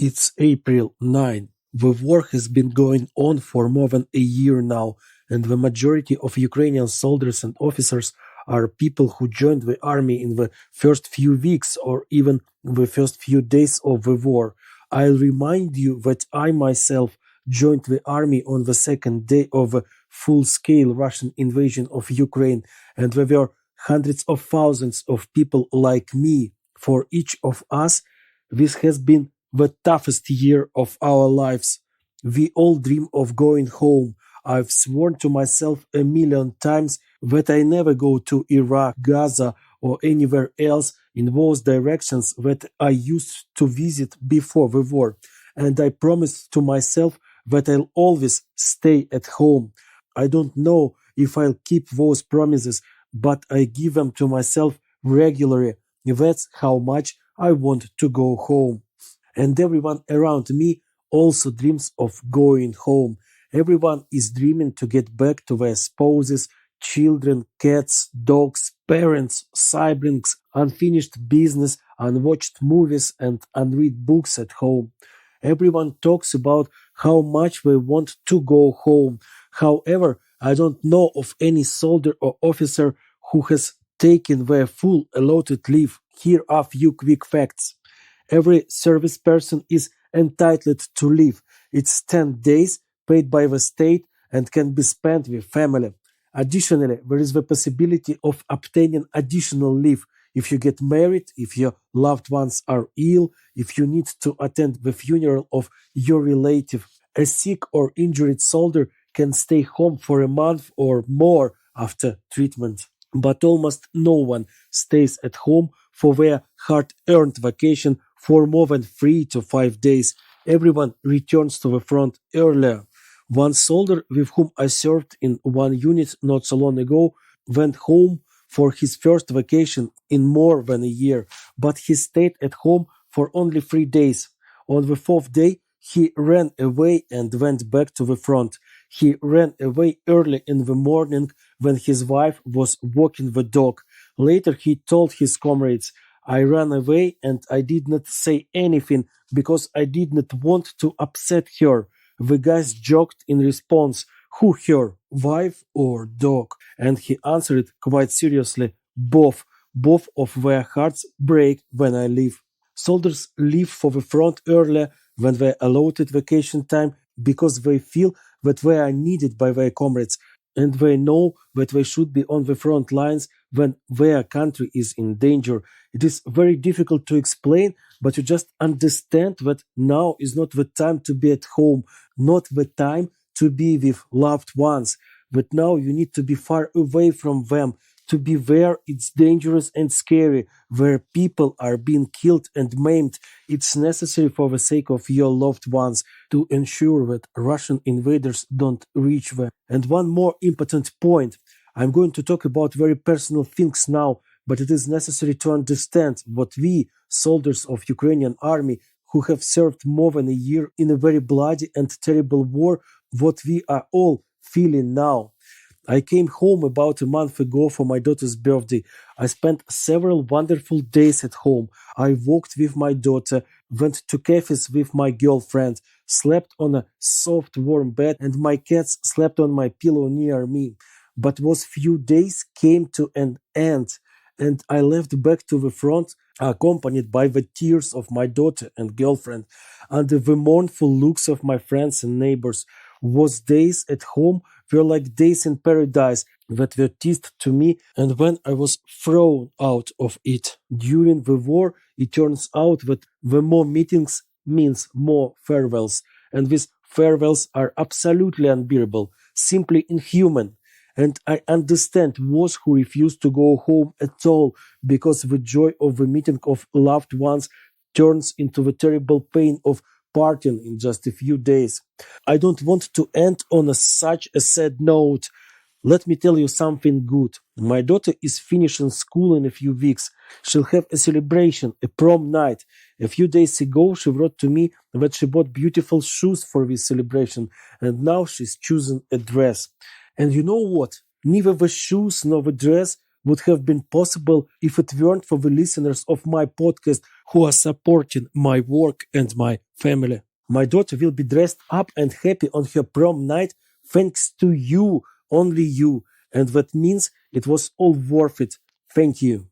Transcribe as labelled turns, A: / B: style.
A: It's April 9. The war has been going on for more than a year now, and the majority of Ukrainian soldiers and officers are people who joined the army in the first few weeks or even the first few days of the war. I'll remind you that I myself joined the army on the second day of the full-scale Russian invasion of Ukraine, and there were hundreds of thousands of people like me. For each of us, this has been the toughest year of our lives. We all dream of going home. I've sworn to myself a million times that I never go to Iraq, Gaza, or anywhere else in those directions that I used to visit before the war. And I promised to myself that I'll always stay at home. I don't know if I'll keep those promises, but I give them to myself regularly. That's how much I want to go home. And everyone around me also dreams of going home. Everyone is dreaming to get back to their spouses, children, cats, dogs, parents, siblings, unfinished business, unwatched movies, and unread books at home. Everyone talks about how much they want to go home. However, I don't know of any soldier or officer who has taken their full allotted leave. Here are few quick facts. Every service person is entitled to leave. It's 10 days paid by the state and can be spent with family. Additionally, there is the possibility of obtaining additional leave if you get married, if your loved ones are ill, if you need to attend the funeral of your relative. A sick or injured soldier can stay home for a month or more after treatment. But almost no one stays at home for their hard-earned vacation for more than 3 to 5 days. Everyone returns to the front earlier. One soldier with whom I served in one unit not so long ago went home for his first vacation in more than a year, but he stayed at home for only 3 days. On the fourth day, he ran away and went back to the front. He ran away early in the morning when his wife was walking the dog. Later, he told his comrades, I ran away and I did not say anything because I did not want to upset her. The guys joked in response, who her, wife or dog? And he answered quite seriously, both. Both of their hearts break when I leave. Soldiers leave for the front earlier when they allotted vacation time because they feel that they are needed by their comrades and they know that they should be on the front lines when their country is in danger. It is very difficult to explain, but you just understand that now is not the time to be at home, not the time to be with loved ones, that now you need to be far away from them. To be where it's dangerous and scary, where people are being killed and maimed. It's necessary for the sake of your loved ones to ensure that Russian invaders don't reach them. And one more important point. I'm going to talk about very personal things now, but it is necessary to understand what we, soldiers of Ukrainian army, who have served more than a year in a very bloody and terrible war, what we are all feeling now. I came home about a month ago for my daughter's birthday. I spent several wonderful days at home. I walked with my daughter, went to cafes with my girlfriend, slept on a soft warm bed, and my cats slept on my pillow near me. But those few days came to an end, and I left back to the front, accompanied by the tears of my daughter and girlfriend, under the mournful looks of my friends and neighbors. Those days at home were like days in paradise that were teased to me, and when I was thrown out of it. During the war, it turns out that the more meetings means more farewells, and these farewells are absolutely unbearable, simply inhuman. And I understand those who refuse to go home at all because the joy of the meeting of loved ones turns into the terrible pain of parting in just a few days. I don't want to end on such a sad note. Let me tell you something good. My daughter is finishing school in a few weeks. She'll have a celebration, a prom night. A few days ago, she wrote to me that she bought beautiful shoes for this celebration, and now she's choosing a dress. And you know what? Neither the shoes nor the dress would have been possible if it weren't for the listeners of my podcast who are supporting my work and my family. My daughter will be dressed up and happy on her prom night thanks to you, only you. And that means it was all worth it. Thank you.